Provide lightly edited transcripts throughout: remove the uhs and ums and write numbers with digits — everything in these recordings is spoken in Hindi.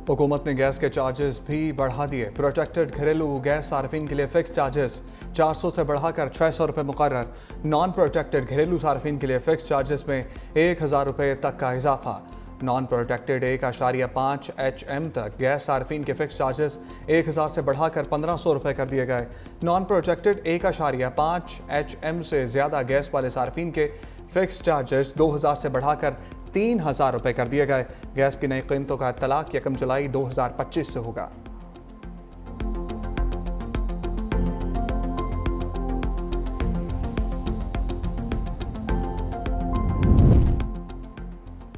हुकूमत ने गैस के चार्जेस भी बढ़ा दिए। प्रोटेक्टेड घरेलू गैस सार्फिन के लिए फिक्स चार्जेस 400 से बढ़ाकर 600 रुपये मुकर्रर। नॉन प्रोटेक्टेड घरेलू सार्फिन के लिए फिक्स चार्जेस में 1000 रुपये तक का इजाफा। नॉन प्रोटेक्टेड 1.5 HM तक गैस सार्फिन के फिक्स चार्जेस 1000 से बढ़ाकर 1500 रुपये कर दिए गए। नॉन प्रोटेक्टेड 1.5 HM से ज़्यादा गैस वाले सार्फिन के फिक्स चार्जेस 2000 से बढ़ाकर 3000 रुपये कर दिए गए। गैस की नई कीमतों का इत्तलाक 1 जुलाई 2025 से होगा।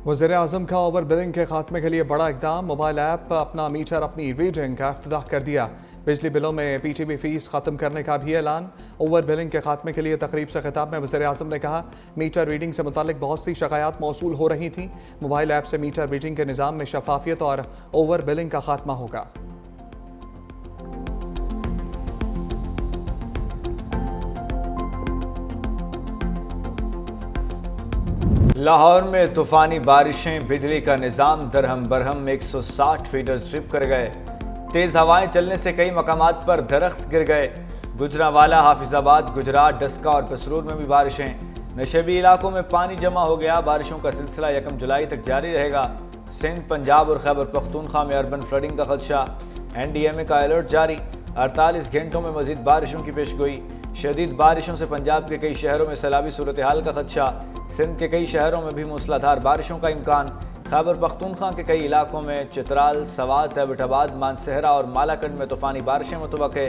वज़ीर-ए-आज़म का ओवर बिलिंग के खात्मे के लिए बड़ा इकदाम। मोबाइल ऐप अपना मीटर अपनी रीडिंग का इफ्तिताह कर दिया। बिजली बिलों में PTB फीस खत्म करने का भी ऐलान। ओवर बिलिंग के खात्मे के लिए तकरीब से खिताब में वज़ीर-ए-आज़म ने कहा, मीटर रीडिंग से मुतालिक बहुत सी शिकायत मौसूल हो रही थी। मोबाइल ऐप से मीटर रीडिंग के निज़ाम में शफाफियत और ओवर बिलिंग का खात्मा होगा। लाहौर में तूफानी बारिशें, बिजली का निज़ाम दरहम बरहम, 160 फीडर स्ट्रिप कर गए। तेज़ हवाएं चलने से कई मकामात पर दरख्त गिर गए। गुजरांवाला, हाफिजाबाद, गुजरात, डस्का और पसरूर में भी बारिशें। नशेबी इलाकों में पानी जमा हो गया। बारिशों का सिलसिला 1 जुलाई तक जारी रहेगा। सिंध, पंजाब और खैबर पख्तूनख्वा में अर्बन फ्लडिंग का खदशा। NDMA का अलर्ट जारी। 48 घंटों में मजीद बारिशों की पेशगोई। शदीद बारिशों से पंजाब के कई शहरों में सैलाबी सूरत हाल का खदशा। सिंध के कई शहरों में भी मूसलाधार बारिशों का इम्कान। खैबर पख्तूनख्वा के कई इलाकों में चित्राल, सवात, एबटाबाद, मानसहरा और मालाकंड में तूफानी बारिशें मुतवक्के।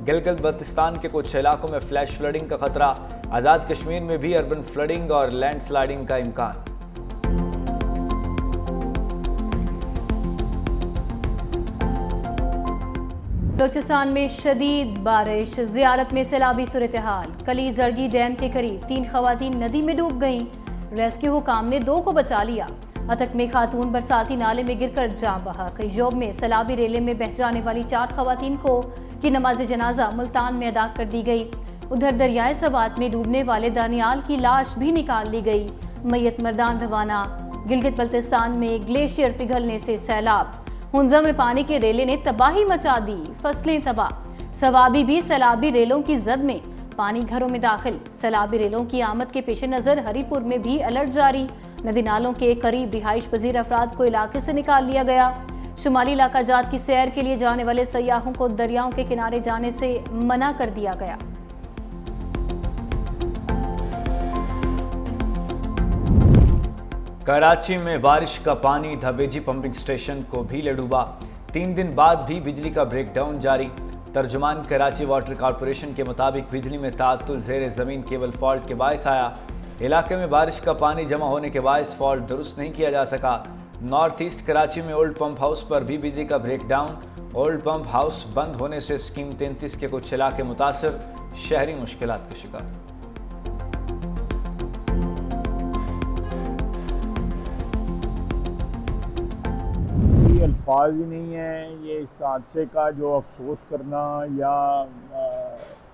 गिलगित बल्तिस्तान के कुछ इलाकों में फ्लैश फ्लडिंग का खतरा। आज़ाद कश्मीर में भी अर्बन फ्लडिंग और लैंड स्लाइडिंग का इम्कान। बलूचिस्तान में शदीद बारिश, ज़ियारत में सैलाबी सूरत हाल। कली जड़गी डैम के करीब 3 खवातीन नदी में डूब गईं। रेस्क्यू हुकाम ने 2 को बचा लिया। अटक में खातून बरसाती नाले में गिरकर जान बहक। योब में सैलाबी रेले में बह जाने वाली 4 खवातीन की नमाज जनाजा मुल्तान में अदा कर दी गई। उधर दरियाए सवात में डूबने वाले दानियाल की लाश भी निकाल ली गई। मैयत मर्दान रवाना। गिलगित बल्तिस्तान में ग्लेशियर पिघलने से सैलाब। हुंजा में पानी के रेले ने तबाही मचा दी, फसलें तबाह। सवाबी भी सैलाबी रेलों की जद में, पानी घरों में दाखिल। सैलाबी रेलों की आमद के पेश नज़र हरीपुर में भी अलर्ट जारी। नदी नालों के करीब रिहाइश पजीर अफराद को इलाके से निकाल लिया गया। शुमाली इलाका जात की सैर के लिए जाने वाले सयाहों को दरियाओं के किनारे जाने से मना कर दिया गया। कराची में बारिश का पानी धबेजी पंपिंग स्टेशन को भी ले डूबा। 3 दिन बाद भी बिजली का ब्रेकडाउन जारी। तर्जुमान कराची वाटर कॉरपोरेशन के मुताबिक बिजली में ताअत्तुल ज़ेर ज़मीन केबल फॉल्ट के बायस आया। इलाके में बारिश का पानी जमा होने के बायस फॉल्ट दुरुस्त नहीं किया जा सका। नॉर्थ ईस्ट कराची में ओल्ड पंप हाउस पर भी बिजली का ब्रेकडाउन। ओल्ड पंप हाउस बंद होने से स्कीम 33 के कुछ इलाके मुतासर, शहरी मुश्किलात का शिकार। अल्फाज ही नहीं है ये इस हादसे का जो अफसोस करना या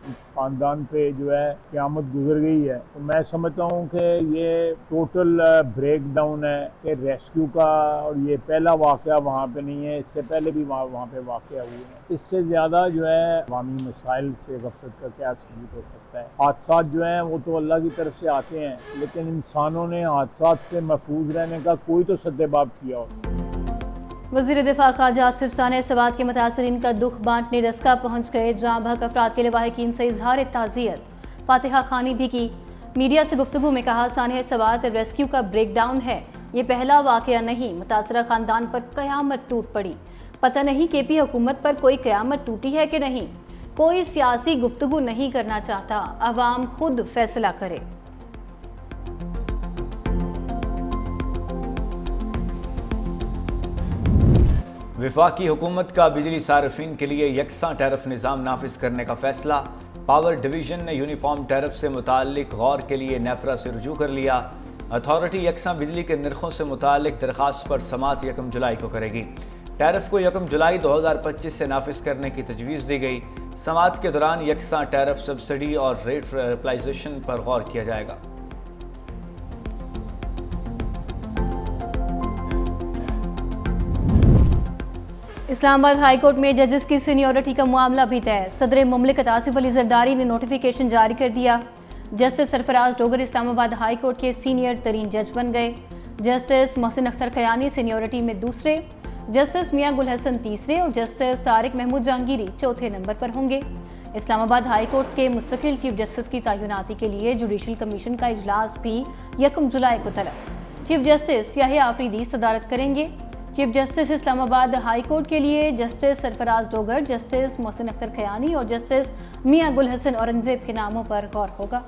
इस ख़ानदान पे जो है क़यामत गुजर गई है। तो मैं समझता हूँ कि ये टोटल ब्रेक डाउन है कि रेस्क्यू का, और ये पहला वाक़या वहाँ पे नहीं है, इससे पहले भी वहाँ पे वाक़या हुए हैं। इससे ज़्यादा जो है अवामी मसाइल से गफलत का क्या सबूत हो सकता है। हादसा जो हैं वो तो अल्लाह की तरफ से आते हैं, लेकिन इंसानों ने हादसा से महफूज रहने का कोई तो सद्देबाब किया हो। वज़ीर दिफा ख़ाजा आसिफ साने सवात के मुतासरीन का दुख बांटने डस्का पहुँच गए। जहाँ बहक अफराद के लवाहिकीन से इजहार ताज़ियत फातिहा खानी भी की। मीडिया से गुफ्तगू में कहा, साने सवात रेस्क्यू का ब्रेकडाउन है, ये पहला वाक़या नहीं। मुतासरा ख़ानदान पर क़यामत टूट पड़ी। पता नहीं KP हुकूमत पर कोई क़यामत टूटी है कि नहीं। कोई सियासी गुफ्तगू नहीं करना चाहता, अवाम खुद फैसला करे। वफाकी हुकूमत का बिजली सार्फिन के लिए यकसा टैरिफ निज़ाम नाफिज करने का फैसला। पावर डिवीज़न ने यूनिफॉर्म टैरिफ से मुतालिक गौर के लिए नेपरा से रुजू कर लिया। अथॉरिटी यकसा बिजली के निर्खों से मुतालिक दरख्वास्त पर समात 1 जुलाई को करेगी। टैरिफ को 1 जुलाई 2025 से नाफिज करने की तजवीज़ दी गई। समात के दौरान यकसा टैरिफ सब्सिडी और रेट रिप्लाइजेशन पर गौर किया जाएगा। इस्लामाबाद हाई कोर्ट में जजेस की सीनियरिटी का मामला भी तय। सदर मुमलिकत आसिफ अली जरदारी ने नोटिफिकेशन जारी कर दिया। Justice Sarfaraz Dogar Islamabad high court के सीनियर तरीन जज बन गए। जस्टिस मोहसिन अख्तर खयानी सीनियरिटी में दूसरे, जस्टिस मियां गुल हसन तीसरे और जस्टिस तारिक महमूद जहांगीरी चौथे नंबर पर होंगे। इस्लामाबाद हाई कोर्ट के मुस्तकिल चीफ जस्टिस की तैनाती के लिए जुडिशल कमीशन का इजलास भी 1 जुलाई को तलब। चीफ जस्टिस याहिया आफरीदी सदारत करेंगे। Chief justice Islamabad high court के लिए जस्टिस सरफराज डोगर, जस्टिस मोहसिन अख्तर खयानी और जस्टिस मियां गुल हसन औरंगजेब के नामों पर गौर होगा।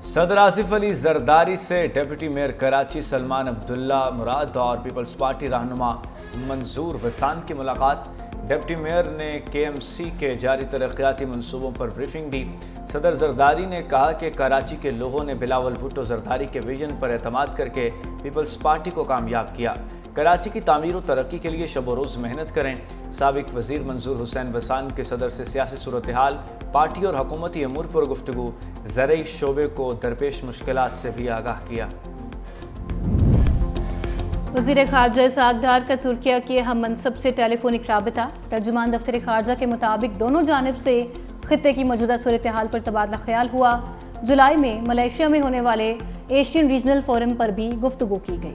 सदर आसिफ अली जरदारी से डिप्टी मेयर कराची सलमान अब्दुल्ला मुराद और पीपल्स पार्टी रहनुमा मंजूर वसान की मुलाकात। डिप्टी मेयर ने KMC के जारी तरक्याती मंसूबों पर ब्रीफिंग दी। सदर जरदारी ने कहा कि कराची के लोगों ने बिलावल भुट्टो जरदारी के विजन पर एतमाद करके पीपल्स पार्टी को कामयाब किया। कराची की तामीर और तरक्की के लिए शब रोज़ मेहनत करें। साबिक वज़ीर मंजूर हुसैन वसान के सदर से सियासी सूरत हाल, पार्टी और हुकूमती अमूर पर गुफ्तगू, ज़रई शोबे को दरपेश मुश्किलात से भी आगाह किया। वज़ीर ख़ारजा इसहाक़ डार का तुर्किया के हम मनसब से टेलीफोनिक राबता। तर्जुमान दफ्तर ख़ारजा के मुताबिक दोनों जानिब से खित्ते की मौजूदा सूरत हाल पर तबादला ख्याल हुआ। जुलाई में मलेशिया में होने वाले एशियन रीजनल फोरम पर भी गुफ्तगू की गई।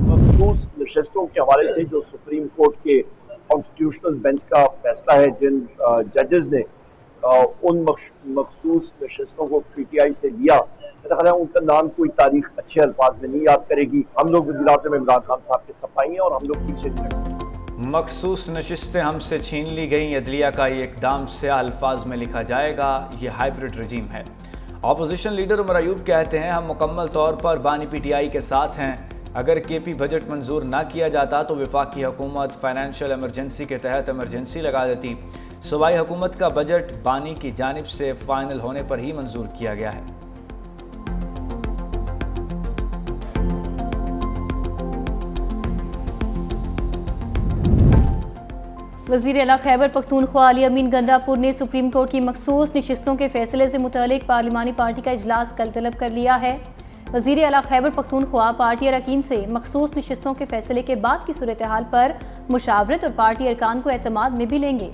मखसूस नशस्तों के हवाले से जो सुप्रीम कोर्ट के कॉन्स्टिट्यूशनल बेंच का फैसला है, जिन जजेस ने उन मखसूस नशस्तों को PTI से लिया, मेरा ख्याल है उनका नाम कोई तारीख अच्छे अल्फाज में नहीं याद करेगी। हम लोग वज़ीर-ए-आज़म इमरान खान साहब के सफाई हैं और हम लोग पीछे नहीं हटेंगे। मखसूस नशिस्तें हमसे छीन ली गई, अदलिया का ये इकदाम से अल्फाज में लिखा जाएगा, ये हाइब्रिड रजीम है। अपोजिशन लीडर उमर अयूब कहते हैं, हम मुकम्मल तौर पर बानी PTI के साथ हैं। अगर KP बजट मंजूर ना किया जाता तो वफाकी हुकूमत फाइनेंशियल एमरजेंसी के तहत एमरजेंसी लगा देती। सूबाई हुकूमत का बजट बानी की जानिब से फाइनल होने पर ही मंजूर किया गया है। वज़ीर आला खैबर पख्तूनख्वा अली अमीन गंडापुर ने सुप्रीम कोर्ट की मखसूस नशिस्तों के फैसले से मुतालिक पार्लिमानी पार्टी का इजलास कल तलब कर लिया है। वज़ीर आला खैबर पख्तूनख्वा पार्टी अरकान से मखसूस नशिस्तों के फैसले के बाद की सूरत हाल पर मुशावरत और पार्टी अरकान को एतमाद में भी लेंगे।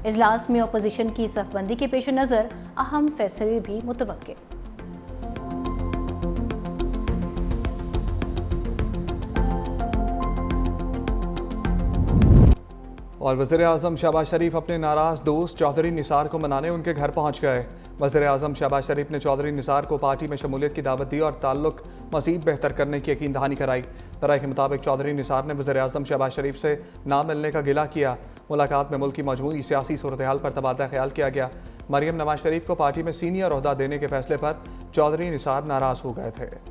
इजलास में अपोजिशन की सफबंदी के पेश नज़र अहम फैसले भी मुतवक्के। और वज़ीर-ए-आज़म शहबाज शरीफ अपने नाराज़ दोस्त चौधरी निसार को मनाने उनके घर पहुंच गए। वज़ीर-ए-आज़म शहबाज शरीफ ने चौधरी निसार को पार्टी में शमूलियत की दावत दी और ताल्लुक मज़ीद बेहतर करने की यकीन दहानी कराई। तराई के मुताबिक चौधरी निसार ने वज़ीर-ए-आज़म शहबाज शरीफ से ना मिलने का गिला किया। मुलाकात में मुल्क की मजमूई सियासी सूरत हाल पर तबादला ख्याल किया गया। मरियम नवाज शरीफ को पार्टी में सीनियर ओहदा देने के फैसले पर चौधरी निसार नाराज़ हो गए थे।